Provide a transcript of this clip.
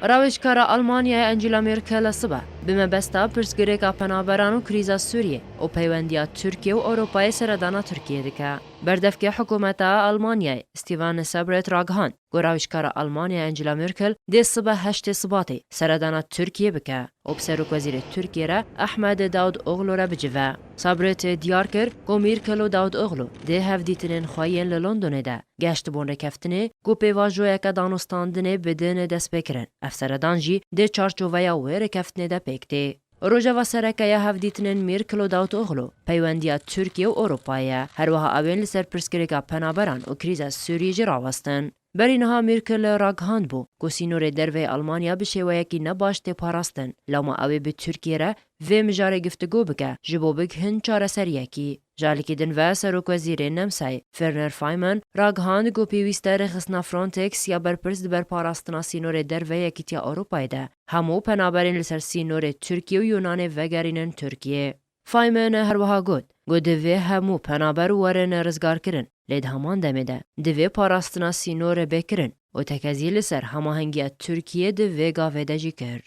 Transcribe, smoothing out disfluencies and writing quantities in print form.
راوشکارا ئەلمانیای ئەنجلا مێرکەلە سبە بمەبەستا پرسگرێکا پەنابەران و کریزە سووریە و پەیوەندیە تورکیە و ئەوروپای سەردانا تورکیە دکە بەردەفکێ حکوومەتە ئەلمانیای ستیڤان سەبرێت ڕاگەهاند گۆ راوشکارا ئەلمانیا ئەنجلا مێرکل دێ سبە هەشتێ سباتێ سەردانا تورکیە بکە و سەرۆکوەزیرە تورکیێرە ئەحمەد داود ئۆغلۆرە بجڤە سابرێت دیار کرد گۆ مێرکل و داود ئۆغلو دێ هەفدیتنên خوایên li Londonê de geşt bon rêkeftinê ku pêvajoyeke danûstandinê bi dinê dest pê kirin ev seredan jî dê çarçoveya wê rêkeftinê de pêk tê Rojava serekeya hevdîtinên Mêrkil û Davutoğlu peywendiya Tirkiye û Ewropayê herwiha evên li ser pirsgirêka penaberan û krîza Sûriyê jî rawestin. Berî niha Mêrkil ragihandbû ku sînorê derveyê Almanya bi şêweyekî ne baş tê parastin lawma ew ê bi Tirkiye re vê mijarê giftugû bike ji bo bigihin çareseriyekî. Jalekî din ve Serokvezîrê Nemsayê Werner Faymann ragihand ku pêwîst e rêxistina Frontex ya berpirs di ber parastina sînorê derveyekî tiya Ewropayê de hemû penaberên li ser sînorê Tirkiye û Yunanê vegerînin Tirkiye. Faymann herwiha got divê hemû penaber werin rizgarkirin lê di heman demê de divê parastina sînorê bêkirin û tekezî li ser hemahengiya Tirkiye di vê gavê de jî kir.